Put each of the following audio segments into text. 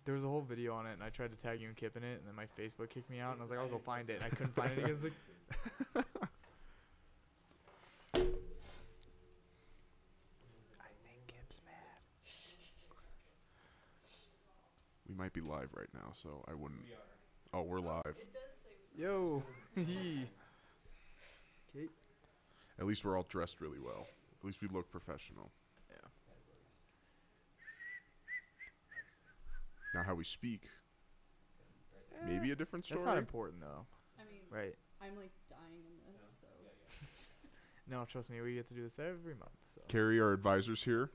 there was a whole video on it, and I tried to tag you and Kip in it, and then my Facebook kicked me out, and I was like, I'll go find it, and I couldn't find it again. I was like, I think Kip's mad. We might be live right now, so I wouldn't. Oh, we're live. It does say. Yo. At least we're all dressed really well. At least we look professional. Yeah. Now how we speak, maybe a different story. That's not important, though. I mean, Right. I'm like dying in this, so. No, trust me, we get to do this every month. So. Carrie, our advisor's here.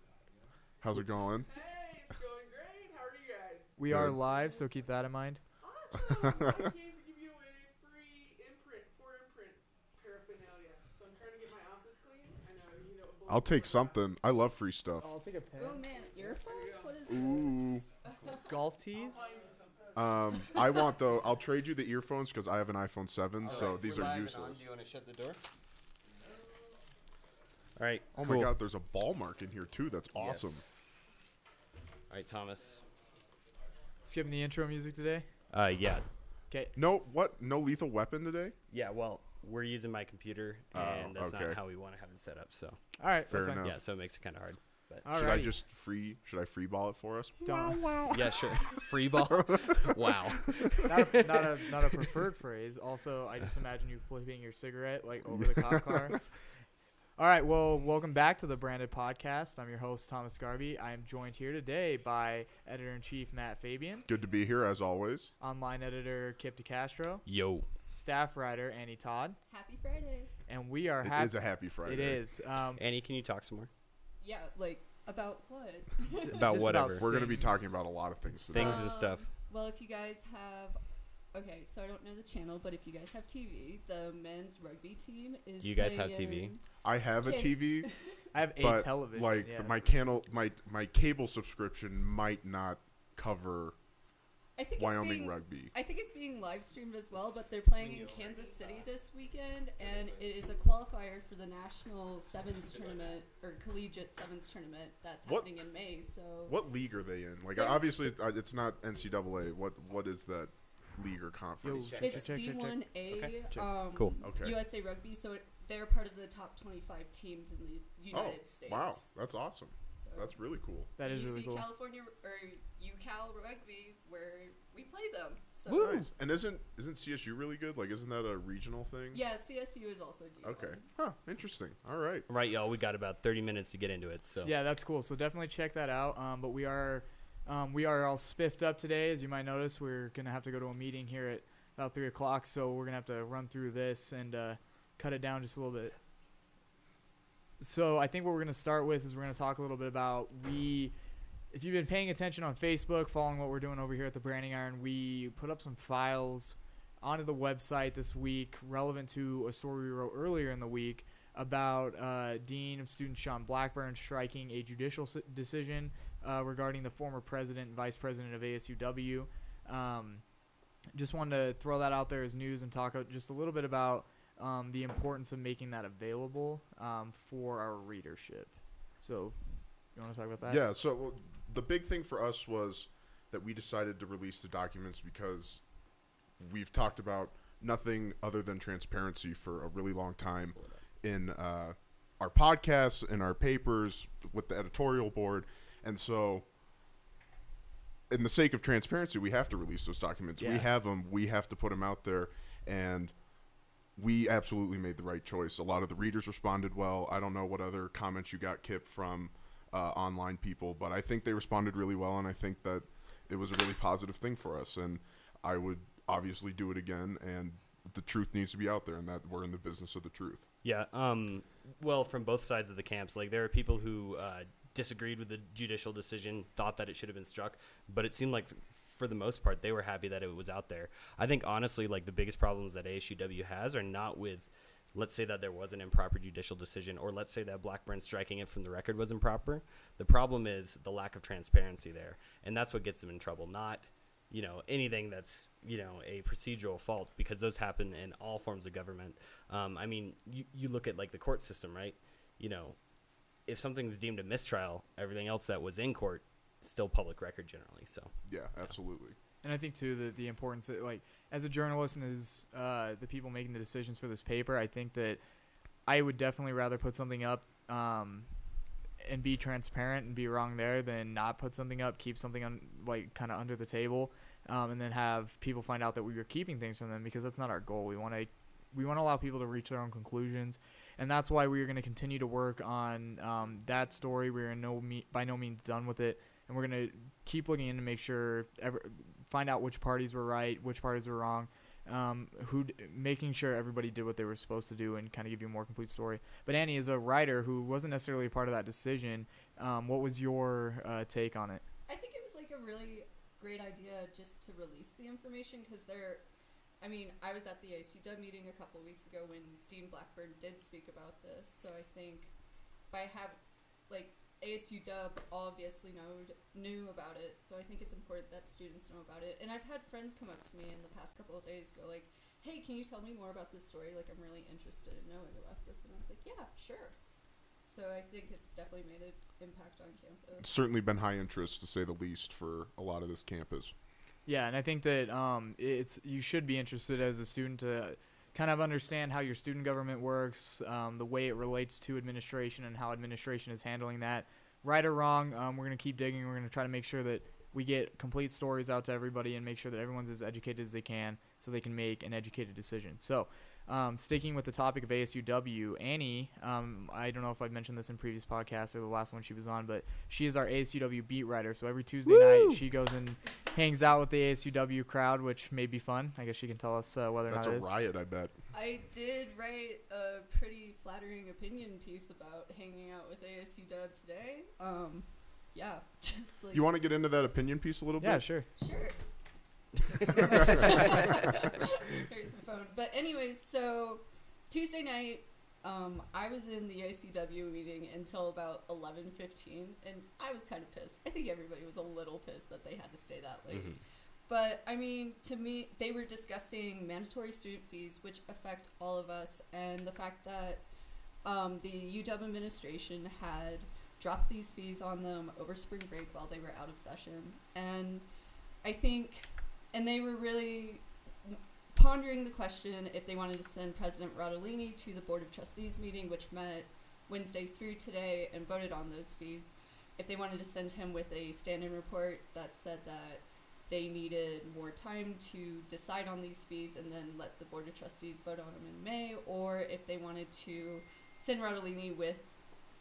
How's it going? Hey, it's going great. How are you guys? We are Good. live, so keep that in mind. Awesome. I came to give you a free imprint, paraphernalia. So I'm trying to get my office clean. I know you know. I'll take something. I love free stuff. I'll take a pen. Oh man, earphones? What is Ooh. this? Golf tees? Find you something. I want though. I'll trade you the earphones because I have an iPhone 7, so Alright, these we're are live and on. useless. Do you want to shut the door? All right. Oh cool. my God, there's a ball mark in here too. That's awesome. Yes. All right, Thomas. Skipping the intro music today? Yeah. Okay. No, what? No lethal weapon today? Yeah, well, we're using my computer, Oh, and that's okay. not how we want to have it set up, so. All right. Fair that's fine. enough. Yeah, so it makes it kind of hard. But Should I Alrighty. just free ball it for us? Don't. yeah, sure. Free ball. Wow. not a preferred phrase. Also, I just imagine you flipping your cigarette like over the cop car. All right. Well, welcome back to the Branded Podcast. I'm your host, Thomas Garvey. I am joined here today by Editor-in-Chief Matt Fabian, Good to be here as always. online editor Kip DeCastro, Yo. staff writer Annie Todd, Happy Friday. and we are It happy. is a happy Friday. It is. Annie, can you talk some more? Yeah, like, about what? About just whatever. We're going to be things. talking about a lot of things today. Things and stuff. Well, if you guys have. Okay, so I don't know the channel, but if you guys have TV, the men's rugby team is. You guys have playing TV? in- I have a Okay. TV, I have a but television. like yeah. my cable subscription might not cover I think Wyoming it's being, rugby. I think it's being live streamed as well, but they're playing in Kansas City this weekend, and it is a qualifier for the national sevens tournament or collegiate sevens tournament that's What- happening in May. So What league are they in? Like They're- obviously it's not NCAA. What is that league or conference? Yo, it's check. D1A, Okay, check. Cool. Okay. USA Rugby. So they're part of the top 25 teams in the United States. Wow, that's awesome. So That's really cool. That is you really see cool. California or UCal Rugby where we play them. So Woo. Nice. And isn't CSU really good? Like, isn't that a regional thing? yeah, CSU is also D1. Okay. Huh. Interesting. All right. All right, y'all. We got about 30 minutes to get into it, so. Yeah, that's cool. So definitely check that out. But we are all spiffed up today, as you might notice. We're gonna have to go to a meeting here at about 3 o'clock, so we're gonna have to run through this and cut it down just a little bit. So I think what we're gonna start with is we're gonna talk a little bit about if you've been paying attention on Facebook, following what we're doing over here at the Branding Iron, we put up some files onto the website this week relevant to a story we wrote earlier in the week about Dean of Students Sean Blackburn striking a judicial decision regarding the former president and vice president of ASUW. Just wanted to throw that out there as news and talk just a little bit about the importance of making that available for our readership. So, you want to talk about that? Yeah. So well, the big thing for us was that we decided to release the documents because we've talked about nothing other than transparency for a really long time in our podcasts, in our papers, with the editorial board, and so. In the sake of transparency, we have to release those documents. Yeah. We have them. We have to put them out there, and we absolutely made the right choice. A lot of the readers responded well. I don't know what other comments you got, Kip, from online people, but I think they responded really well, and I think that it was a really positive thing for us. And I would obviously do it again, and the truth needs to be out there, and that we're in the business of the truth. Yeah. Well, from both sides of the camps, like there are people who disagreed with the judicial decision, thought that it should have been struck, but it seemed like for the most part they were happy that it was out there. I think honestly, like the biggest problems that ASUW has are not with, let's say that there was an improper judicial decision, or let's say that Blackburn striking it from the record was improper. The problem is the lack of transparency there, and that's what gets them in trouble. Not anything that's a procedural fault, because those happen in all forms of government. I mean, you look at like the court system, right? If something's deemed a mistrial, everything else that was in court still public record generally. So Yeah, absolutely. And I think too that the importance of, like, as a journalist and as the people making the decisions for this paper, I think that I would definitely rather put something up and be transparent and be wrong there than not put something up, keep something kind of under the table, and then have people find out that we were keeping things from them, because that's not our goal. We want to allow people to reach their own conclusions, and that's why we are going to continue to work on that story. We're by no means done with it, and we're going to keep looking in to make sure find out which parties were right, which parties were wrong, making sure everybody did what they were supposed to do, and kind of give you a more complete story. But Annie, as a writer who wasn't necessarily a part of that decision, what was your take on it? I think it was like a really great idea just to release the information, because I was at the ASUW meeting a couple of weeks ago when Dean Blackburn did speak about this. So I think by ASUW obviously knew about it, so I think it's important that students know about it. And I've had friends come up to me in the past couple of days, go like, "Hey, can you tell me more about this story? Like, I'm really interested in knowing about this." And I was like, "Yeah, sure." So I think it's definitely made an impact on campus. It's certainly been high interest, to say the least, for a lot of this campus. Yeah, and I think that you should be interested as a student to kind of understand how your student government works, the way it relates to administration, and how administration is handling that. Right or wrong, we're going to keep digging. We're going to try to make sure that we get complete stories out to everybody and make sure that everyone's as educated as they can so they can make an educated decision. So sticking with the topic of ASUW, Annie, I don't know if I've mentioned this in previous podcasts or the last one she was on, but she is our ASUW beat writer. So every Tuesday night she goes and hangs out with the ASUW crowd, which may be fun. I guess she can tell us whether or not it is. That's a riot, I bet. I did write a pretty flattering opinion piece about hanging out with ASUW today. Yeah, just like... You want to get into that opinion piece a little bit? Yeah, sure. Sure. Here's my phone. But anyways, so Tuesday night, I was in the ACW meeting until about 11:15, and I was kind of pissed. I think everybody was a little pissed that they had to stay that late. Mm-hmm. But, I mean, to me, they were discussing mandatory student fees, which affect all of us, and the fact that the UW administration had dropped these fees on them over spring break while they were out of session. And I think, and they were really pondering the question if they wanted to send President Rodolini to the Board of Trustees meeting, which met Wednesday through today and voted on those fees, if they wanted to send him with a stand-in report that said that they needed more time to decide on these fees and then let the Board of Trustees vote on them in May, or if they wanted to send Rodolini with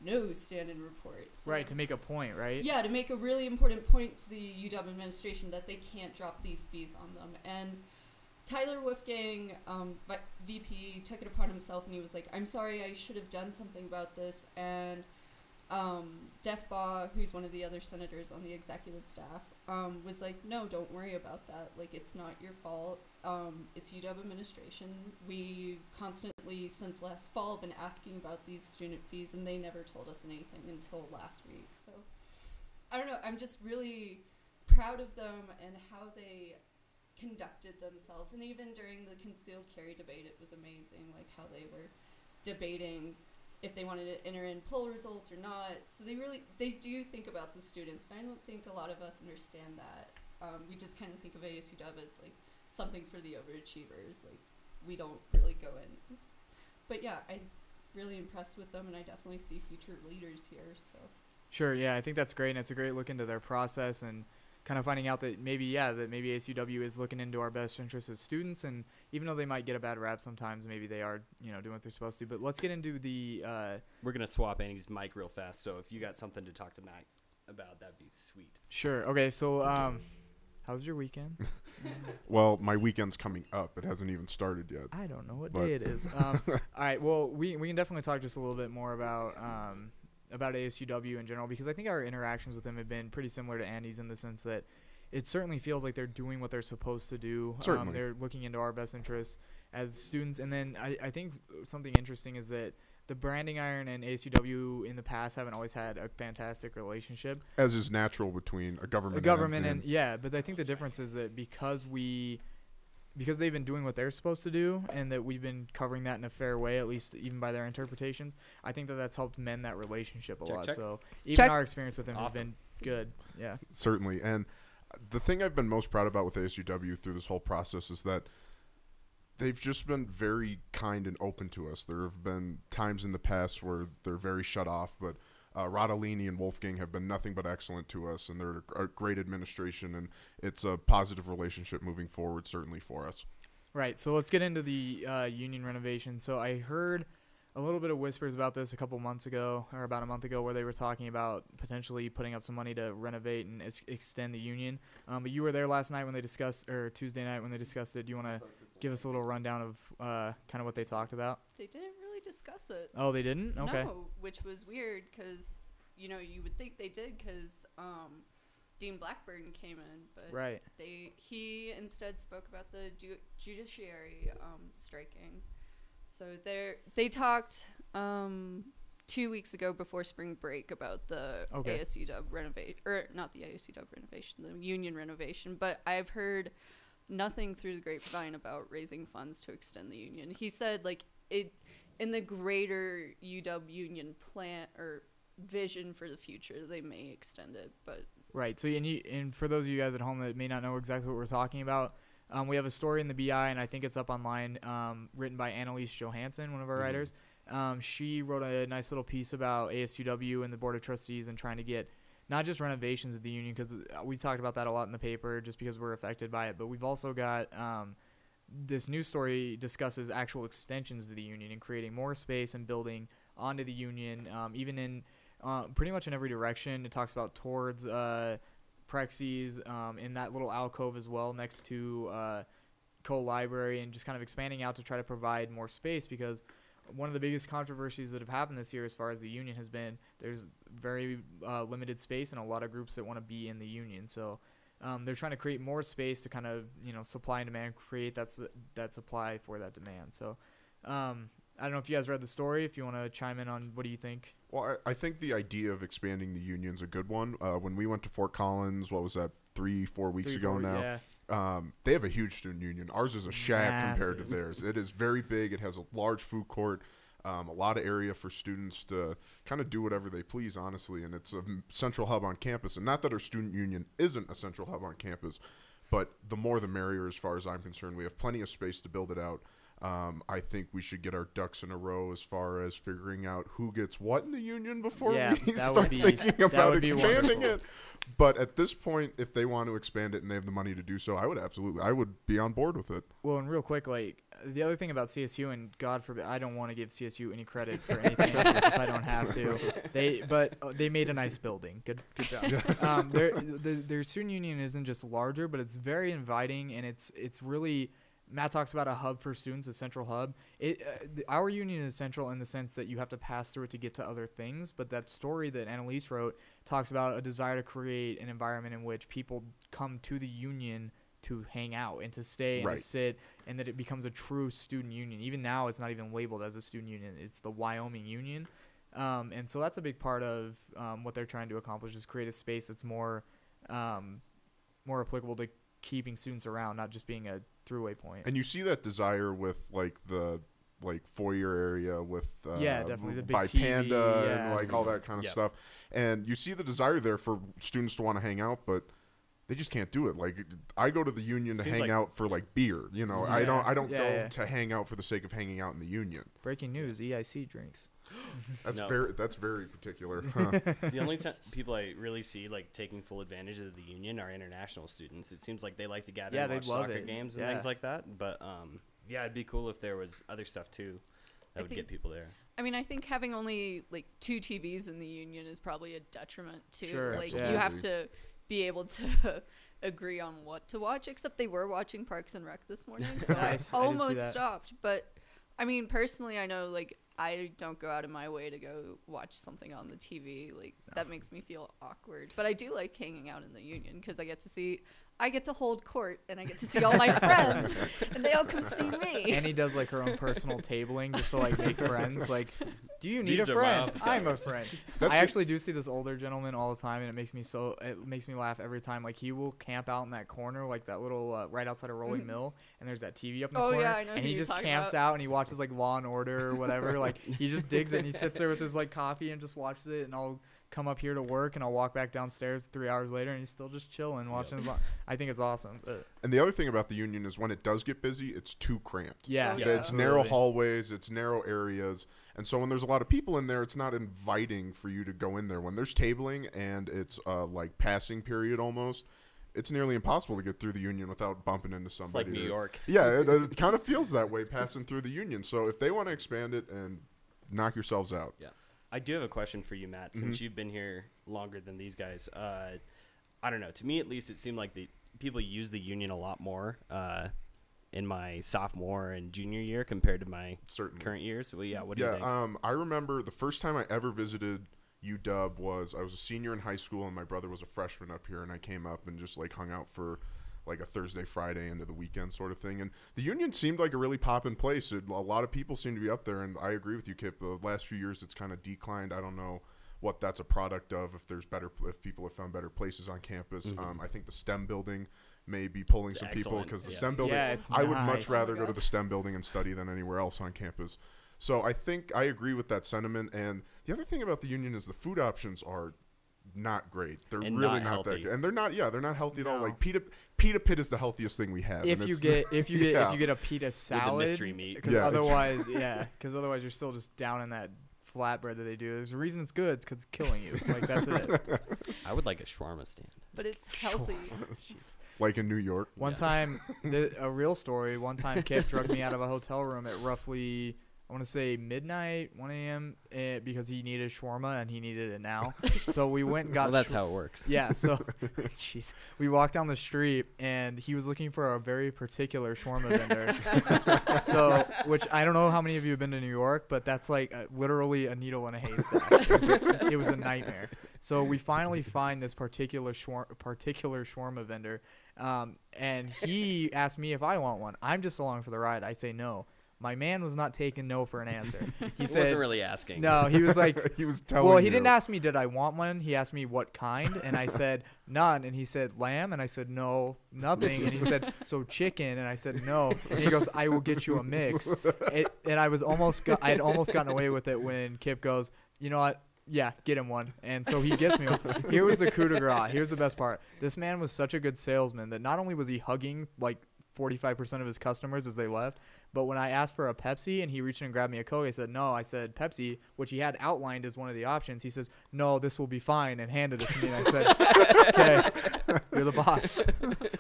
no stand-in report. So, right, to make a point, right? Yeah, to make a really important point to the UW administration that they can't drop these fees on them. And Tyler Wolfgang, VP, took it upon himself and he was like, "I'm sorry, I should have done something about this." And Defbaugh, who's one of the other senators on the executive staff, was like, "No, don't worry about that. Like, it's not your fault. It's UW administration. We've constantly, since last fall, been asking about these student fees, and they never told us anything until last week." So, I don't know. I'm just really proud of them and how they conducted themselves. And even during the concealed carry debate, it was amazing, like, how they were debating if they wanted to enter in poll results or not. So they do think about the students, and I don't think a lot of us understand that. We just kind of think of ASUW as like something for the overachievers. Like, we don't really go in. Oops. But yeah, I'm really impressed with them, and I definitely see future leaders here. So sure, yeah, I think that's great, and it's a great look into their process and kind of finding out that maybe ASUW is looking into our best interests as students, and even though they might get a bad rap sometimes, maybe they are, doing what they're supposed to. But let's get into the... We're going to swap Annie's mic real fast, so if you got something to talk to Matt about, that'd be sweet. Sure. Okay, so how was your weekend? Well, my weekend's coming up. It hasn't even started yet. I don't know what day it is. All right, well, we can definitely talk just a little bit more about ASUW in general, because I think our interactions with them have been pretty similar to Andy's in the sense that it certainly feels like they're doing what they're supposed to do. Certainly. They're looking into our best interests as students. And then I think something interesting is that the Branding Iron and ASUW in the past haven't always had a fantastic relationship. As is natural between a government and yeah, but I think the difference is that because we because they've been doing what they're supposed to do, and that we've been covering that in a fair way, at least even by their interpretations. I think that that's helped mend that relationship a lot. Check. So even Check. our experience with them has Awesome. been good. Yeah. Certainly. And the thing I've been most proud about with ASUW through this whole process is that they've just been very kind and open to us. There have been times in the past where they're very shut off, but Rodolini and Wolfgang have been nothing but excellent to us, and they're a great administration, and it's a positive relationship moving forward, certainly for us. Right. So let's get into the union renovation. So I heard a little bit of whispers about this a couple months ago, or about a month ago, where they were talking about potentially putting up some money to renovate and extend the union. But you were there last night when they discussed, or Tuesday night when they discussed it. Do you want to give us a little rundown of kind of what they talked about? They didn't really discuss it. Oh, they didn't? Okay. No, which was weird because, you know, you would think they did because Dean Blackburn came in, but Right. he instead spoke about the judiciary striking. So they talked 2 weeks ago before spring break about the Okay. ASUW renovation, or not the ASUW renovation, the union renovation. But I've heard nothing through the grapevine about raising funds to extend the union. He said like it in the greater UW union plan or vision for the future, they may extend it, but Right. So, and for those of you guys at home that may not know exactly what we're talking about, we have a story in the BI, and I think it's up online, written by Annalise Johansson, one of our writers. She wrote a nice little piece about ASUW and the Board of Trustees and trying to get not just renovations of the union, because we talked about that a lot in the paper just because we're affected by it, but we've also got this news story discusses actual extensions to the union and creating more space and building onto the union, even in pretty much in every direction. It talks about towards Prexy's in that little alcove as well next to Cole Library, and just kind of expanding out to try to provide more space, because one of the biggest controversies that have happened this year as far as the union has been there's very limited space and a lot of groups that want to be in the union. So they're trying to create more space to kind of, you know, supply and demand, create that supply for that demand. So I don't know if you guys read the story, if you want to chime in on what do you think? Well, I think the idea of expanding the union's a good one. When we went to Fort Collins, what was that, 3-4 weeks ago now? Yeah. They have a huge student union. Ours is a shack compared to Massive. theirs. It is very big. It has a large food court, a lot of area for students to kind of do whatever they please, honestly. And it's a central hub on campus. And not that our student union isn't a central hub on campus, but the more the merrier as far as I'm concerned. We have plenty of space to build it out. I think we should get our ducks in a row as far as figuring out who gets what in the union before we that start would be, thinking about would be expanding wonderful. it. But at this point, if they want to expand it and they have the money to do so, I would be on board with it. Well, and real quick, like the other thing about CSU, and God forbid, I don't want to give CSU any credit for anything if I don't have to. They made a nice building. Good job. Their student union isn't just larger, but it's very inviting, and it's really. Matt talks about a hub for students, a central hub. Our union is central in the sense that you have to pass through it to get to other things. But that story that Annalise wrote talks about a desire to create an environment in which people come to the union to hang out and to stay and Right. to sit, and that it becomes a true student union. Even now, it's not even labeled as a student union. It's the Wyoming Union. And so that's a big part of what they're trying to accomplish, is create a space that's more applicable to keeping students around, not just being a throughway point. And you see that desire with the foyer area with Yeah, definitely, the big by TV, Panda yeah. and like all that kind of Yep. stuff. And you see the desire there for students to want to hang out, but they just can't do it. Like I go to the union to Seems hang like- out for like beer, you know. Yeah. I don't Yeah, go yeah. to hang out for the sake of hanging out in the union. Breaking news: EIC drinks. That's No. very particular. Huh. The only people I really see like taking full advantage of the union are international students. It seems like they like to gather Yeah, and they'd watch love soccer it. games and Yeah. things like that. But yeah, it'd be cool if there was other stuff too that I would think- get people there. I mean, I think having only like 2 TVs in the union is probably a detriment too. Sure, like yeah. you have to be able to agree on what to watch. Except they were watching Parks and Rec this morning, so Nice. I did see I almost that. stopped. But I mean, personally, I know like I don't go out of my way to go watch something on the TV. Like that makes me feel awkward. But I do like hanging out in the union because I get to see I get to hold court and I get to see all my friends and they all come see me. Annie does like her own personal tabling just to like make friends. Like, do you need These a are my friend? office I'm a hours. friend. That's I it. actually do see this older gentleman all the time, and it makes me laugh every time. Like, he will camp out in that corner, like that little right outside of Rolling Mill, and there's that TV up in the Oh, corner. yeah, I know and who he you're just talking camps about. out and he watches like Law and Order or whatever. Like, he just digs it and he sits there with his like coffee and just watches it. And I'll come up here to work and I'll walk back downstairs 3 hours later and he's still just chilling watching his I think it's awesome. But And the other thing about the Union is when it does get busy, it's too cramped. yeah, Oh, yeah. It's narrow absolutely. hallways, it's narrow areas, and so when there's a lot of people in there, it's not inviting for you to go in there. When there's tabling and it's like passing period almost, it's nearly impossible to get through the Union without bumping into It's like somebody. New or- York. Yeah, it kind of feels that way passing through the Union. So if they want to expand it and knock yourselves out, I do have a question for you, Matt. Since you've been here longer than these guys, I don't know. To me, at least, it seemed like the people use the Union a lot more in my sophomore and junior year compared to my certainly. current years. Well, yeah. What do you think? I remember the first time I ever visited UW was I was a senior in high school and my brother was a freshman up here, and I came up and just like hung out for like a Thursday, Friday into the weekend sort of thing. And the Union seemed like a really poppin' place. A lot of people seem to be up there, and I agree with you, Kip. The last few years it's kind of declined. I don't know what that's a product of, if people have found better places on campus. I think the STEM building may be pulling It's some people excellent. because the Yeah. STEM building, Yeah, it's I would nice. much rather Oh, go to God. the STEM building and study than anywhere else on campus. So I think I agree with that sentiment. And the other thing about the Union is the food options are not great. They're And really not not that healthy. good. And they're not healthy at all. No. Like pita pit is the healthiest thing we have. If and you it's- get Yeah. if you get a pita salad, mystery meat. because Yeah, it's- otherwise you're still just down in that flatbread that they do. There's a reason it's good. It's because it's killing you. Like, that's it. I would like a shawarma stand. But it's healthy. like in New York. One Yeah. time, a real story. One time, Kip drugged me out of a hotel room at roughly, I want to say midnight, 1 a.m. Because he needed shawarma and he needed it now. So we went and got. Well, that's how it works. Yeah. So, jeez, we walked down the street and he was looking for a very particular shawarma vendor. So, which I don't know how many of you have been to New York, but that's like literally a needle in a haystack. It was a nightmare. So we finally find this particular shawarma vendor, and he asked me if I want one. I'm just along for the ride. I say no. My man was not taking no for an answer. He He said wasn't really asking. no. He was like, He was telling well, he you. didn't ask me did I want one. He asked me what kind, and I said none. And he said lamb, and I said no, nothing. And he said so chicken, and I said no. And he goes, I will get you a mix. And I was I had almost gotten away with it when Kip goes, you know what? Yeah, get him one. And so he gets me one. Here was the coup de grace. Here's the best part. This man was such a good salesman that not only was he hugging like 45% of his customers as they left, but when I asked for a Pepsi and he reached in and grabbed me a Coke, I said, no. I said, Pepsi, which he had outlined as one of the options. He says, no, this will be fine, and handed it to me. And I said, okay, you're the boss.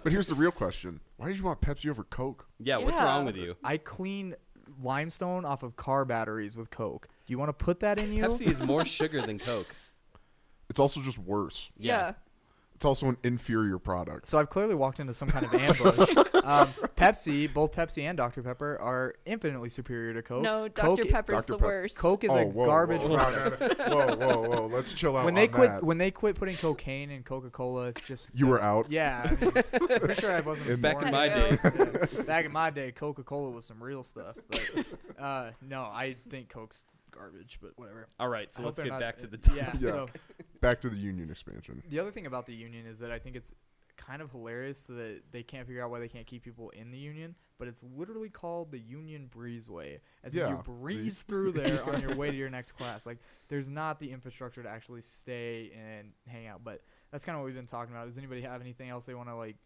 But here's the real question: why did you want Pepsi over Coke? Yeah, what's Yeah. wrong with you? I clean limestone off of car batteries with Coke. Do you want to put that in you? Pepsi is more sugar than Coke. It's also just worse. Yeah. It's also an inferior product. So I've clearly walked into some kind of ambush. Pepsi, both Pepsi and Dr. Pepper are infinitely superior to Coke. No, Coke, Dr. Pepper's Dr. the Pep- worst. Coke is a garbage whoa, product. whoa. Let's chill out When on they quit, that. when they quit putting cocaine in Coca-Cola, just You were out? Yeah, I mean, I'm pretty sure I wasn't Back born in my yet. day. Yeah. Back in my day, Coca-Cola was some real stuff. But no, I think Coke's garbage. But whatever. All right, so I hope let's they're get not- back to the topic. Yeah. Yeah. So Back to the Union expansion. the other thing about the union is that I think it's kind of hilarious that they can't figure out why they can't keep people in the union, but it's literally called the Union Breezeway, as in Yeah, you breeze through there on your way to your next class. Like, there's not the infrastructure to actually stay and hang out. But that's kind of what we've been talking about. Does anybody have anything else they want to like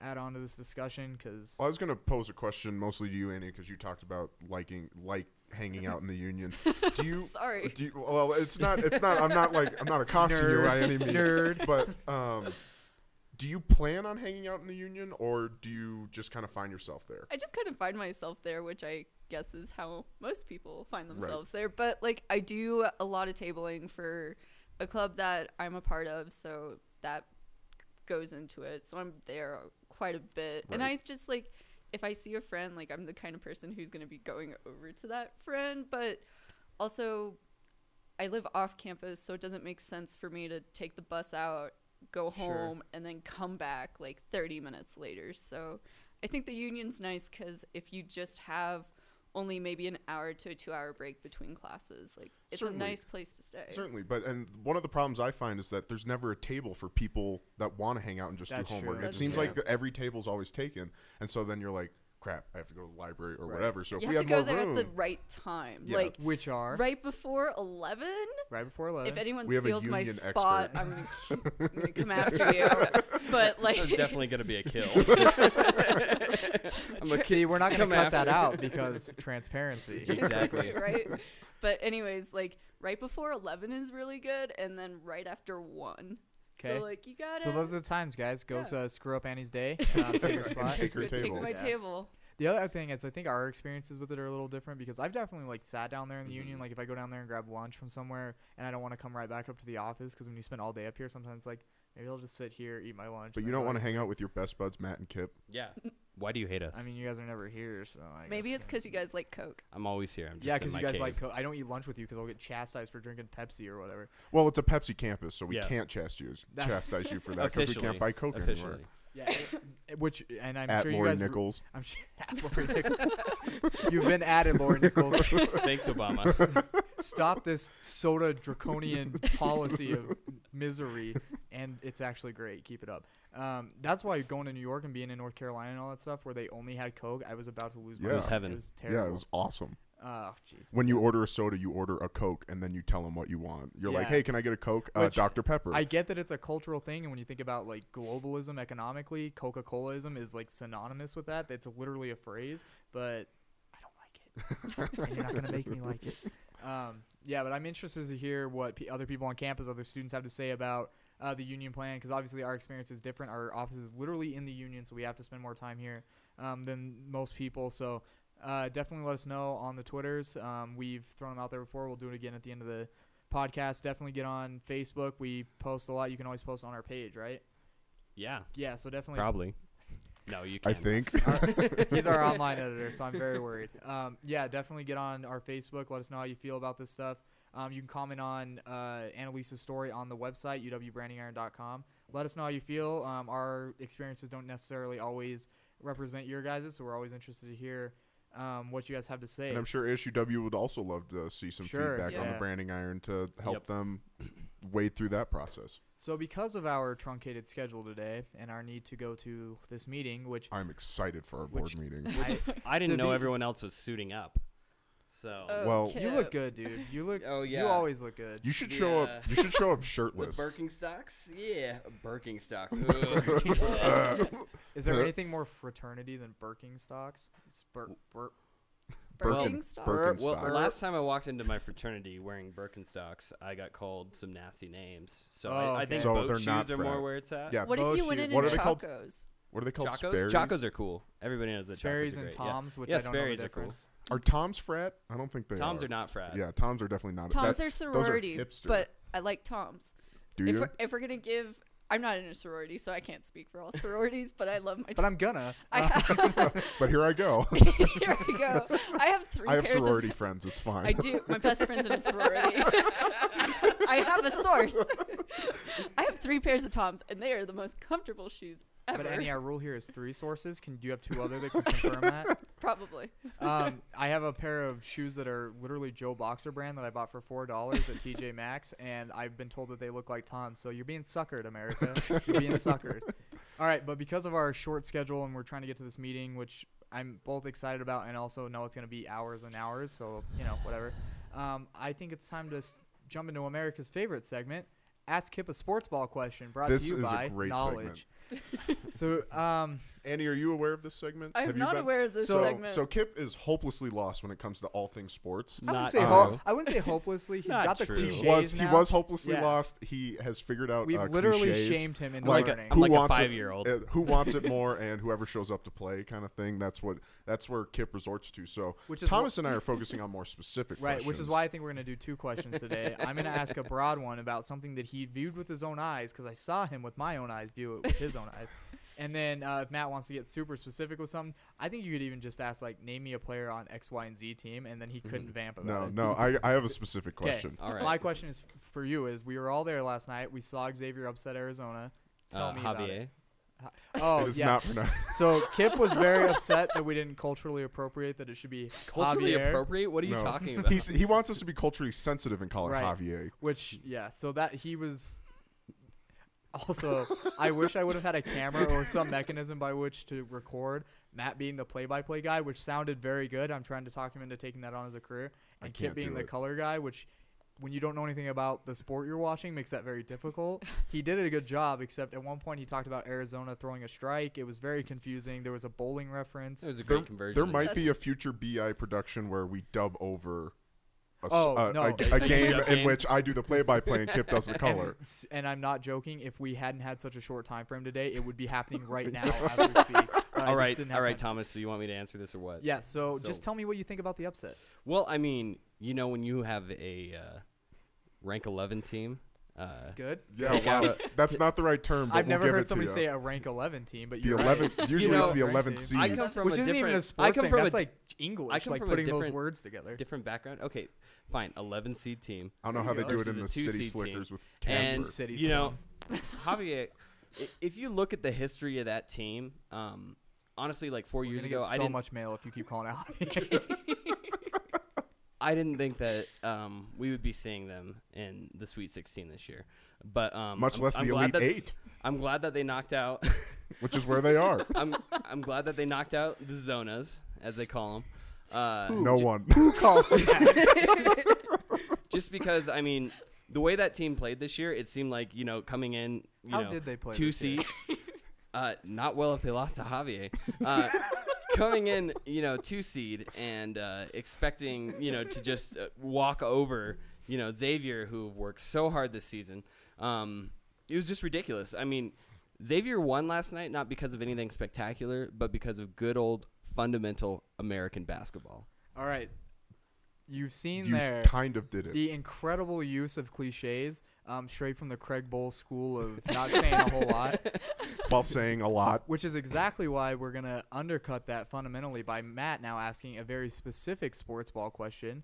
add on to this discussion? Because Well, I was going to pose a question mostly to you, Annie, because you talked about hanging out in the Union. Do you? Sorry. Do you, well, it's not. I'm not a costume by any means. Nerd. But do you plan on hanging out in the Union, or do you just kind of find yourself there? I just kind of find myself there, which I guess is how most people find themselves there. But like, I do a lot of tabling for a club that I'm a part of, so that goes into it. So I'm there quite a bit, and Right. I just like, if I see a friend, like I'm the kind of person who's going to be going over to that friend. But also, I live off campus, so it doesn't make sense for me to take the bus out go Sure. home, and then come back like 30 minutes later. So I think the union's nice because if you just have only maybe an hour to a 2-hour break between classes, like it's Certainly. a nice place to stay. Certainly, and one of the problems I find is that there's never a table for people that want to hang out and just That's do homework. true. It That's seems true. like that every table's always taken, and so then you're like, crap, I have to go to the library or Right. whatever. So You if we have to had go more there room, at the right time, Yeah. like Which are right before 11. right before 11. If anyone We have a steals my union spot, expert. I'm gonna come after you. But like, That's definitely going to be a kill. See, we're not going Come to cut that after. out because transparency. Exactly. right? But anyways, like right before 11 is really good, and then right after 1. 'Kay. So like you gotta. So those are the times, guys. Go Yeah. screw up Annie's day. Take her spot. Take her Go take table. my Yeah. table. The other thing is, I think our experiences with it are a little different because I've definitely like sat down there in the union. Like if I go down there and grab lunch from somewhere, and I don't want to come right back up to the office because when you spend all day up here, sometimes like maybe I'll just sit here, eat my lunch. but and you then don't go want to back hang out with your best buds, Matt and Kip. Yeah. Why do you hate us? I mean, you guys are never here, so I Maybe guess it's because you guys like Coke. I'm always here. I'm just yeah, in because my you guys cave. like. I don't eat lunch with you because I'll get chastised for drinking Pepsi or whatever. Well, it's a Pepsi campus, so we Yeah. can't chastise you for that because we Officially. can't buy Coke Officially. anymore. Yeah, which and I'm At sure Lori you guys. Nichols. I'm sure. At Lori Nichols. You've been added, Lori Nichols. Thanks, Obama. Stop this soda draconian policy of misery, and it's actually great. Keep it up. That's why going to New York and being in North Carolina and all that stuff, where they only had Coke, I was about to lose my Yeah. It mind. was heaven. It was terrible. Yeah, it was awesome. Oh, jeez. When you order a soda, you order a Coke, and then you tell them what you want. You're like, Yeah. hey, can I get a Coke? Which Dr. Pepper. I get that it's a cultural thing, and when you think about like globalism economically, Coca-Colaism is like synonymous with that. It's literally a phrase, but I don't like it. And you're not gonna make me like it. Yeah, but I'm interested to hear what other people on campus, other students have to say about the union plan, because obviously our experience is different. Our office is literally in the union, so we have to spend more time here than most people. So definitely let us know on the Twitters. We've thrown them out there before. We'll do it again at the end of the podcast. Definitely get on Facebook. We post a lot. You can always post on our page, right? Yeah. Yeah, so definitely. Probably. No, you I can't. think. He's our online editor, so I'm very worried. Yeah, definitely get on our Facebook. Let us know how you feel about this stuff. You can comment on Annalisa's story on the website, uwbrandingiron.com. Let us know how you feel. Our experiences don't necessarily always represent your guys', so we're always interested to hear what you guys have to say. And I'm sure ASUW would also love to see some Sure, feedback on the yeah. branding iron to help Yep. them wade through that process. So because of our truncated schedule today and our need to go to this meeting, which I'm excited for our board Which- meeting. I didn't To know be- everyone else was suiting up. So. Well, Okay. you look good, dude. You look. Oh, You yeah. always look good. You should show up. Yeah. You should show up With shirtless. Birkenstocks? Yeah, Birkenstocks. Is there anything more fraternity than Birkenstocks? It's Birken- Birkenstock. Birkenstocks. Well, last time I walked into my fraternity wearing Birkenstocks, I got called some nasty names. So Oh, I think okay. So boat they're shoes not are more frat. where it's at. Yeah. What if both you went shoes. in What in are they called? Chacos? What are they called? Chacos? Sperry's? Chacos are cool. Everybody knows that Sperry's Chacos are and great. Toms, which Yeah, I don't know the Sperry's are cool. difference. Are Toms frat? I don't think they Toms are. are not frat. Yeah, Toms are definitely not. Toms that- are those are sorority, hipster. but I like Toms. Do If you? we're gonna give, I'm not in a sorority, so I can't speak for all sororities, but I love my. But I'm gonna. I have, But here I go. here we go. I have three I have pairs sorority of. friends. It's fine. I do. My best friend's in a sorority. I have a source. I have 3 pairs of Toms, and they are the most comfortable shoes ever. But Annie, our rule here is 3 sources. Do you have 2 other that can confirm that? Probably. I have a pair of shoes that are literally Joe Boxer brand that I bought for $4 at TJ Maxx, and I've been told that they look like Toms. So you're being suckered, America. You're being suckered. All right, but because of our short schedule and we're trying to get to this meeting, which I'm both excited about and also know it's going to be hours and hours, so, whatever. I think it's time to jump into America's favorite segment, Ask Kip a Sports Ball Question, brought This to you is a by great Knowledge. So, Annie, are you aware of this segment? I'm Have you not been- aware of this So, segment. so Kip is hopelessly lost when it comes to all things sports. I wouldn't Not say true. I wouldn't say hopelessly. He's Not got the true. cliches He now. was hopelessly Yeah. lost. He has figured out. We've literally cliches. shamed him into Like, learning. I'm like a wants it- 5-year-old. Who wants it more, and whoever shows up to play, kind of thing. That's where Kip resorts to. So Which is Thomas and I are focusing on more specific Right, questions. which is why I think we're going to do 2 questions today. I'm going to ask a broad one about something that he viewed with his own eyes, because I saw him with my own eyes view it with his own eyes. And then if Matt wants to get super specific with something, I think you could even just ask, like, name me a player on X, Y, and Z team, and then he couldn't vamp about No, it. I have a specific 'Kay. question. All right. My question is for you is we were all there last night. We saw Xavier upset Arizona. Tell me about it. Javier. Oh, It is yeah. not pronounced. So Kip was very upset that we didn't culturally appropriate that it should be Culturally Javier, appropriate? What are you No. talking about? He wants us to be culturally sensitive and call it Right. Javier. which, yeah, so that he was. Also, I wish I would have had a camera or some mechanism by which to record Matt being the play-by-play guy, which sounded very good. I'm trying to talk him into taking that on as a career. And Kip can't being do the it. color guy, which when you don't know anything about the sport you're watching makes that very difficult. He did a good job, except at one point he talked about Arizona throwing a strike. It was very confusing. There was a bowling reference. It was a great conversion. There might be a That's- future BI production where we dub over Oh, no. a game in game. which I do the play-by-play and Kip does the And, color. and I'm not joking. If we hadn't had such a short time frame today, it would be happening right now as we speak. But I all just right, didn't have time. Thomas. So you want me to answer this or what? Yeah, so just So- tell me what you think about the upset. Well, I mean, when you have a rank 11 team, Good. Yeah, Take wow. out That's not the right term. But I've we'll never give heard it to somebody you. say a rank 11 team, but The you're 11. right. Usually know, it's the rank 11th team. seed. I come from Which a isn't different. even a sports come thing. from That's a like English, I come like from a putting those different- words together. different background. Okay, fine. 11 seed team. I don't know how There they you do go. it in the Versus a City 2-seed Slickers team. with And Casper. City Javier, if you look at the history of that team, honestly, like 4 We're years gonna ago, get so much mail if you keep calling out. I didn't think that we would be seeing them in the Sweet 16 this year. But Much less the glad Elite that, Eight, I'm glad that they knocked out. which is where they are. I'm glad that they knocked out the Zonas, as they call them. No one. Who calls it that? Just because, I mean, the way that team played this year, it seemed like coming in, How did they play? 2 this year? seed. Not well if they lost to Javier. Coming in, 2 seed and expecting, to just walk over, Xavier, who worked so hard this season. It was just ridiculous. I mean, Xavier won last night not because of anything spectacular, but because of good old fundamental American basketball. All right. You've seen You there kind of did it. the incredible use of cliches, straight from the Craig Bowl school of not saying a whole lot, While saying a lot. which is exactly why we're going to undercut that fundamentally by Matt now asking a very specific sports ball question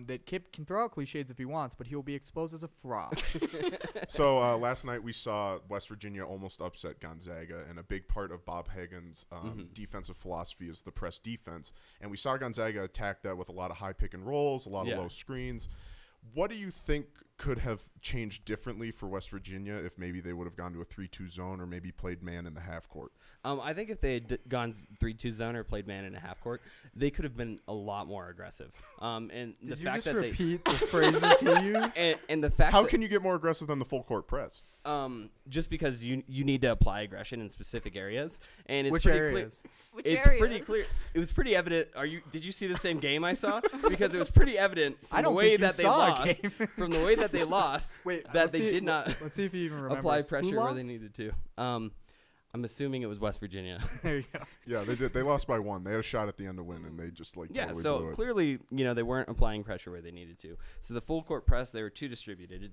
that Kip can throw out cliches if he wants, but he will be exposed as a fraud. So last night we saw West Virginia almost upset Gonzaga, and a big part of Bob Hagan's defensive philosophy is the press defense. And we saw Gonzaga attack that with a lot of high pick and rolls, a lot of low screens. What do you think could have changed differently for West Virginia if maybe they would have gone to a 3-2 zone or maybe played man in the half court? I think if they had gone 3-2 zone or played man in a half court, they could have been a lot more aggressive. And the Did you fact just that repeat the phrases he used? and the fact How that, can you get more aggressive than the full court press? just because you need to apply aggression in specific areas, and it's Which pretty areas? Which It's areas? pretty clear. It was pretty evident. Did you see the same game I saw? Because it was pretty evident from I don't the way think you that they saw a lost. game. From the way that they lost, Wait, that let's they see- did not Let's see if he even remembers. apply Who pressure where they lost? needed to. I'm assuming it was West Virginia. There you go. Yeah, they did. They lost by 1. They had a shot at the end to win, and they just Yeah, totally so blew it. clearly, they weren't applying pressure where they needed to. So the full court press, they were too distributed.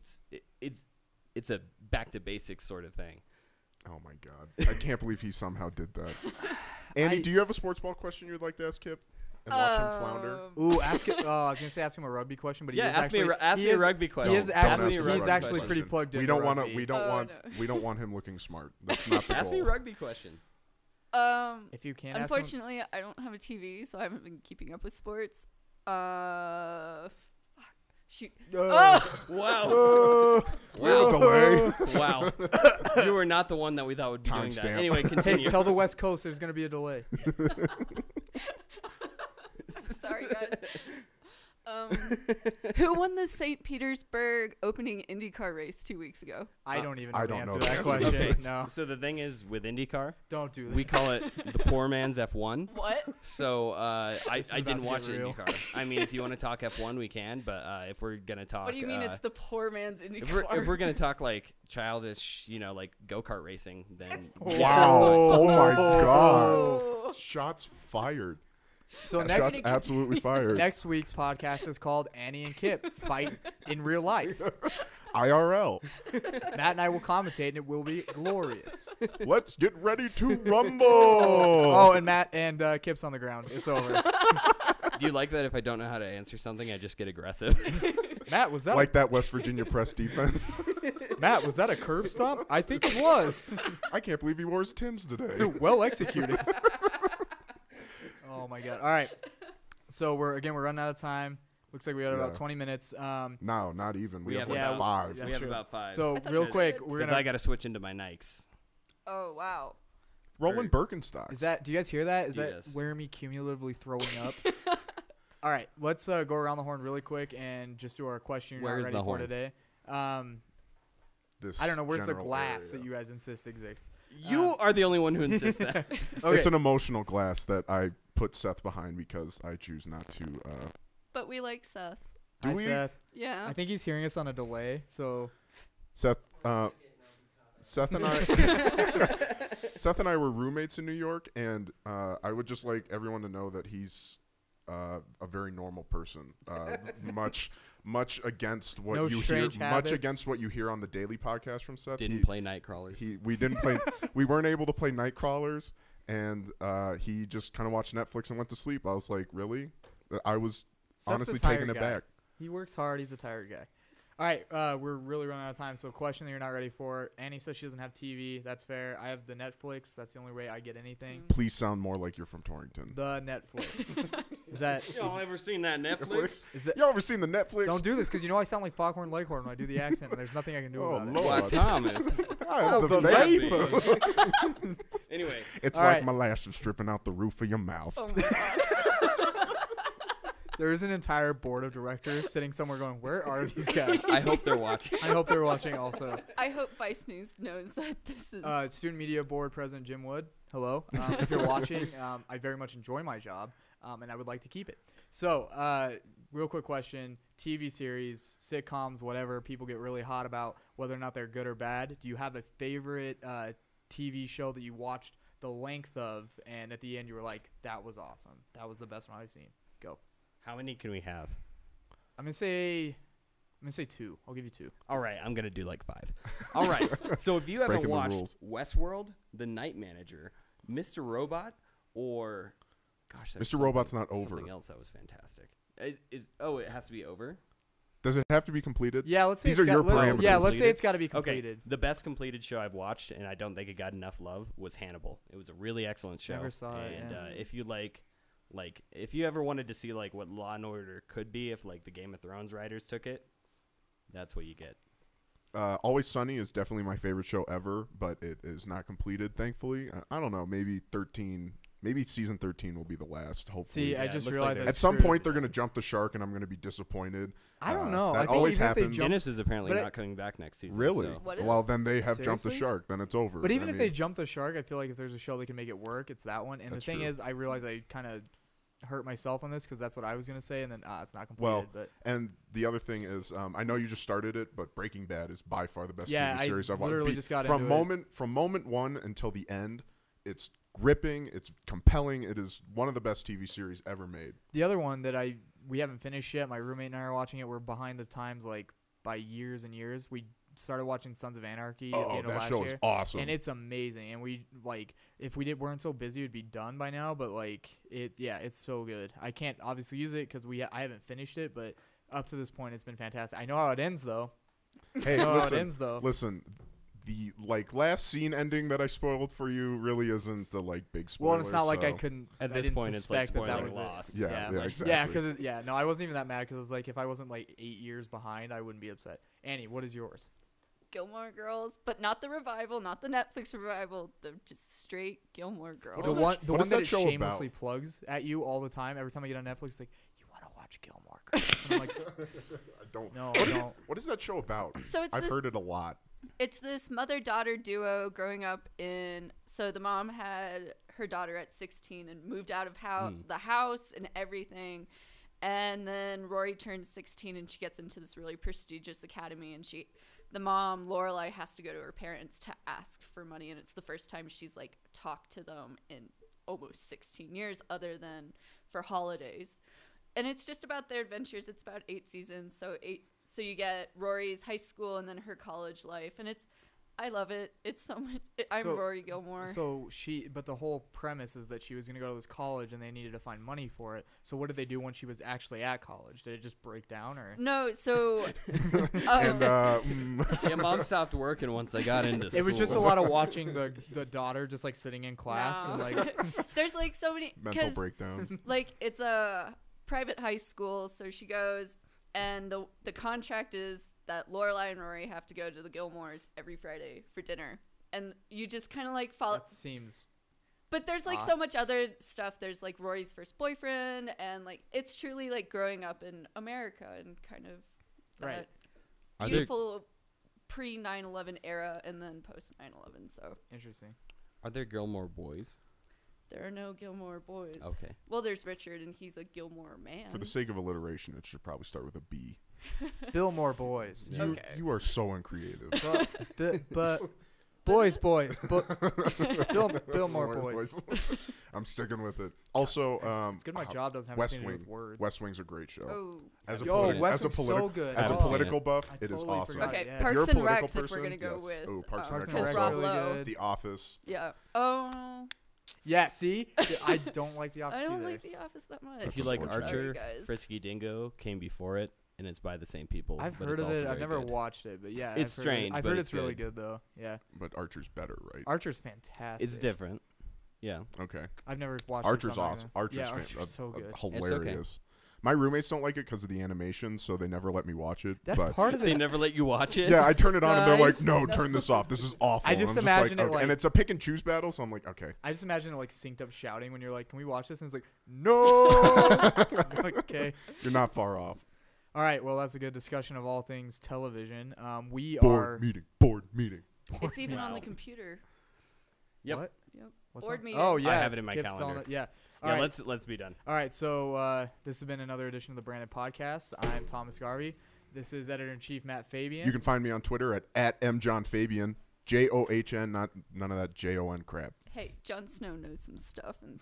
It's a back to basics sort of thing. Oh my God! I can't believe he somehow did that. Andy, do you have a sports ball question you'd like to ask Kip and watch him flounder? Ooh, ask him. Oh, I was gonna say ask him a rugby question, but he is Ask actually, me a rugby question. He is Don't actually, ask me a he's rugby actually question. pretty plugged in. We don't to want to. rugby. We don't Oh, want. no. We don't want him looking smart. That's not the Ask me a goal. rugby question. If you can, ask him. Unfortunately, I don't have a TV, so I haven't been keeping up with sports. Fuck. Shoot. Oh. Wow. Real delay. Wow. You were not the one that we thought would be doing that. Timestamp. Anyway, continue. Tell the West Coast there's gonna be a delay. Sorry, guys. Who won the St. Petersburg opening IndyCar race 2 weeks ago? I don't even know I the don't answer know to the that answer to question. that. No, So the thing is, with IndyCar, don't do that. we call it the poor man's F1. What? So This is I about didn't to watch get real. IndyCar. I mean, if you want to talk F1, we can. But if we're gonna talk, What do you mean it's the poor man's IndyCar? if we're gonna talk like childish, like go kart racing, then Wow! Oh my God! Oh. Shots fired. So Shots next absolutely fired. next week's podcast is called Annie and Kip Fight in Real Life. IRL. Matt and I will commentate, and it will be glorious. Let's get ready to rumble. Oh, and Matt and Kip's on the ground. It's over. Do you like that if I don't know how to answer something, I just get aggressive? Matt, was that Like that West Virginia press defense. Matt, was that a curb stomp? I think it was. I can't believe he wore his Timbs today. Well executed. Oh my god. All right. So we're running out of time. Looks like we had about Yeah. 20 minutes. No, not even. We have have like about- 5. yeah. We have true. about 5. So I thought real you quick, said we're because gonna. I got to switch into my Nikes. Oh wow. Roland Birkenstock. Is that? Do you guys hear that? Is that Yes. Laramie cumulatively throwing up? All right, let's go around the horn really quick and just do our question you're Where not is ready the for horn? today. This I don't know. Where's the general glass area. that you guys insist exists? You are the only one who insists that. Okay. It's an emotional glass that I put Seth behind because I choose not to. But we like Seth. Do Hi, we? Seth. Yeah. I think he's hearing us on a delay. So Seth and I Seth and I were roommates in New York, and I would just like everyone to know that he's a very normal person. Much against what No you hear. strange Much habits. against what you hear on the daily podcast from Seth. Didn't He- play Nightcrawlers. We didn't play. We weren't able to play Nightcrawlers, and he just kind of watched Netflix and went to sleep. I was like, really? I was Seth's a honestly tired taken guy. aback. He works hard. He's a tired guy. All right, we're really running out of time. So, question that you're not ready for. Annie says she doesn't have TV. That's fair. I have the Netflix. That's the only way I get anything. Please sound more like you're from Torrington. The Netflix. Is that? Y'all ever seen that Netflix? Is that? Y'all ever seen the Netflix? Don't do this because you know I sound like Foghorn Leghorn when I do the accent, and there's nothing I can do Oh, about it. Lord. Why, Thomas? I have the vapors. Anyway, It's All like right. molasses dripping out the roof of your mouth. Oh my god. There is an entire board of directors sitting somewhere going, "Where are these guys?" I hope they're watching. I hope they're watching also. I hope Vice News knows that this is. Student Media Board President Jim Wood, hello. If you're watching, I very much enjoy my job, and I would like to keep it. So, real quick question: TV series, sitcoms, whatever. People get really hot about whether or not they're good or bad. Do you have a favorite TV show that you watched the length of, and at the end you were like, "That was awesome. That was the best one I've seen." Go. How many can we have? I'm gonna say 2. I'll give you 2. All right, I'm gonna do like 5. All right. So if you haven't Breaking the watched rules. Westworld, The Night Manager, Mr. Robot, or gosh, there was Mr. Robot's not something over. else that was fantastic. It has to be over. Does it have to be completed? Yeah, let's say These it's are your got, parameters. Yeah, let's say Completed? it's got to be Okay, completed. the best completed show I've watched, and I don't think it got enough love, was Hannibal. It was a really excellent show. Never saw it, And yeah. if you like, if you ever wanted to see like what Law and Order could be if like the Game of Thrones writers took it, that's what you get. Always Sunny is definitely my favorite show ever, but it is not completed, thankfully. I don't know. Maybe season 13 will be the last, hopefully. See, I Yeah, just it looks realized like I At some screwed point, it. they're going to jump the shark, and I'm going to be disappointed. I don't know. That I think always even if they happens. jump- Dennis is apparently but not coming back next season. Really? so- What Well, is? then they have jumped the Seriously? shark. Then it's over. But even I if mean, they jump the shark, I feel like if there's a show that can make it work, it's that one. And That's the thing true. is, I realize I kind of hurt myself on this because that's what I was gonna say, and then it's not completed. Well, but and the other thing is, I know you just started it, but Breaking Bad is by far the best Yeah, TV series I I've watched. literally just got from into moment from moment one until the end. It's gripping. It's compelling. It is one of the best TV series ever made. the other one that we haven't finished yet. My roommate and I are watching it. We're behind the times like by years and years. We started watching Sons of Anarchy at the Oh, end of that last show year. is awesome. And it's amazing. And we like if we weren't so busy, it'd be done by now. But like it's so good. I can't obviously use it because I haven't finished it. But up to this point, it's been fantastic. I know how it ends though. Hey, I know how it listen, ends though. listen. The last scene ending that I spoiled for you really isn't the big spoiler. Well, and it's not like I so- couldn't. At I this didn't point, it's like suspect that spoiling was it. Lost. Yeah, Yeah, yeah, exactly. Yeah, because no, I wasn't even that mad because it's like if I wasn't like 8 years behind, I wouldn't be upset. Annie, what is yours? Gilmore Girls, but not the revival, not the Netflix revival, the just straight Gilmore Girls. The one, the what one is that that it show shamelessly about? plugs at you all the time. Every time I get on Netflix, it's like, you want to watch Gilmore Girls? And I'm like, I don't. no, What is, no. what is that show about? So it's I've this, heard it a lot. it's this mother-daughter duo growing up in. So the mom had her daughter at 16 and moved out of the house and everything. And then Rory turns 16 and she gets into this really prestigious academy, and the mom, Lorelai, has to go to her parents to ask for money, and it's the first time she's like talked to them in almost 16 years other than for holidays. And it's just about their adventures. It's about 8 seasons, so so you get Rory's high school and then her college life, and I love it. It's so much. I'm So- Rory Gilmore. But the whole premise is that she was going to go to this college and they needed to find money for it. So what did they do when she was actually at college? Did it just break down or? No, so And Yeah, mom stopped working once I got into school. It was just a lot of watching the daughter just like sitting in class no. and like there's like so many mental because breakdowns. like it's a private high school, so she goes, and the contract is that Lorelai and Rory have to go to the Gilmores every Friday for dinner, and you just kind of like follow. that seems But there's like so much other stuff. There's like Rory's first boyfriend, and like it's truly like growing up in America and kind of that Right. Are there- beautiful pre 9/11 era and then post 9/11. So interesting. Are there Gilmore boys? there are no Gilmore boys. Okay. Well, there's Richard, and he's a Gilmore man. For the sake of alliteration, it should probably start with a B. Billmore boys. You, Okay. you are so uncreative. But boys, but Billmore boys. I'm sticking with it. Also, It's good my job doesn't have West anything to do Wing. with words. West Wing's a great show. Oh. As a, Yo, politi- West as a, Wing's politi- so good. as a Oh. political buff, I it is totally awesome. forgot. Okay, yeah. If you're Parks a and political Recs if we're person, gonna go yes. with Oh, Parks and Parks Rec and because Rec's also. Rob really Lowe. good. The Office. Yeah. Oh, Yeah, see? I don't like the I opposite. don't like The Office that much. If you That's like a Sorry, Archer, guys. Frisky Dingo came before it, and it's by the same people. I've but heard it's of also it. I've very never good. watched it, but yeah, It's I've heard strange, I've but heard it's it's really good. good though. Yeah, But Archer's better, right? Archer's fantastic. It's different. Yeah. Okay. I've never watched. Archer's it, so I'm not awesome. gonna- Archer's, yeah, fan- Archer's so good. hilarious. My roommates don't like it because of the animation, so they never let me watch it. That's but part of They the. never let you watch it. yeah, I turn it on and they're like, Guys. "No, turn this off. This is awful." I And just I'm imagine it okay. like- and it's a pick and choose battle, so I'm like, okay. I just imagine it like synced up shouting when you're like, "Can we watch this?" And it's like, "No." You're like, okay. You're not far off. All right. Well, that's a good discussion of all things television. We are. Board meeting. It's even on Wow. the computer. Yep. What? Yep. What's Board on- meeting. Oh yeah. I have it in my Kip's telling calendar. it- Yeah. All Yeah. right. Let's be done. All right, so this has been another edition of the Branded Podcast. I'm Thomas Garvey. This is Editor-in-Chief Matt Fabian. You can find me on Twitter at mjohnfabian, JOHN, not none of that JON crap. Hey, Jon Snow knows some stuff, and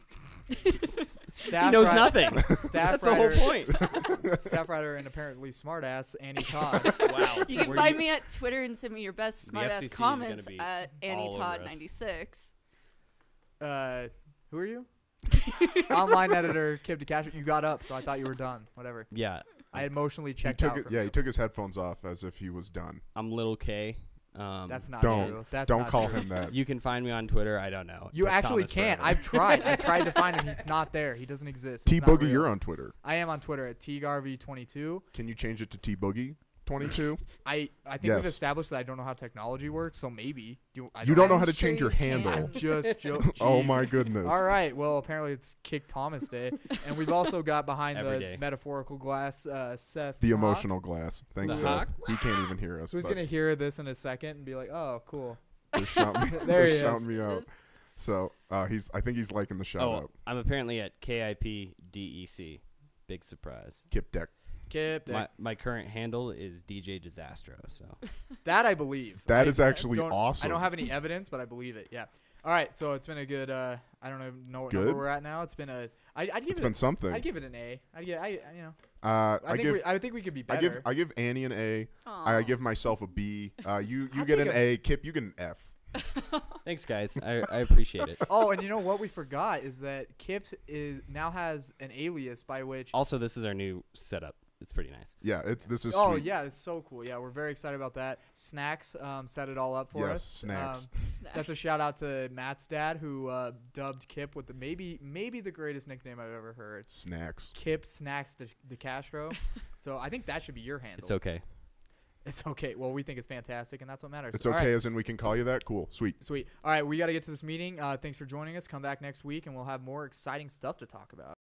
staff He knows writer- nothing. Staff That's the whole writer, point. staff writer and apparently smartass Annie Todd. Wow. you can Where find you- me at Twitter and send me your best The FCC smartass is comments gonna be at all over us. AnnieTodd96. Who are you? Online editor Kip DeCastro. You got up, so I thought you were done. Whatever. Yeah. I emotionally He checked took out. it, from yeah, you. he took his headphones off as if he was done. I'm Little K. That's not Don't. true. That's Don't not call true. him that. You can find me on Twitter. I don't know. You Just actually Thomas can't. forever. I've tried. I tried to find him. He's not there. He doesn't exist. T It's not Boogie, real. you're on Twitter. I am on Twitter at tgarvey22. Can you change it to T Boogie 22? I think Yes. we've established that I don't know how technology works, so maybe. I You don't know I'm how to sure change you your can. handle. I'm just joking. Oh my goodness. All right. Well, apparently it's Kick Thomas Day, and we've also got behind Every the day. metaphorical glass Seth. The Hawk, emotional glass. Thanks, The Seth. Hawk? He can't even hear us. Who's but gonna hear this in a second and be like, "Oh, cool." they're shouting me, There they're he is. shouting me out. So I think he's liking the shout Oh, out. I'm apparently at KIPDEC. Big surprise. Kip Deck. Kip. My current handle is DJ Disastro. So That I believe. That I is actually don't- awesome. I don't have any evidence, but I believe it. Yeah. All right. So it's been a good. I don't even know what Good? number we're at now. It's been a. I'd give It's it. been something. I'd give it an A. I I think we could be I better. give Annie an A. Aw. I give myself a B. You I'll get take an A. Kip, you get an F. thanks, guys. I appreciate it. Oh, and you know what we forgot is that Kip now has an alias by which. Also, this is our new setup. It's pretty nice. Yeah, this is Oh sweet. yeah, it's so cool. Yeah, we're very excited about that. Snacks set it all up for Yes, us. Snacks. Snacks. That's a shout out to Matt's dad who dubbed Kip with the maybe the greatest nickname I've ever heard. Snacks. Kip Snacks DeCastro. So I think that should be your handle. It's okay. It's okay. Well, we think it's fantastic, and that's what matters. It's All okay, right. as in we can call you that. Cool, sweet. Sweet. All right, we got to get to this meeting. Thanks for joining us. Come back next week, and we'll have more exciting stuff to talk about.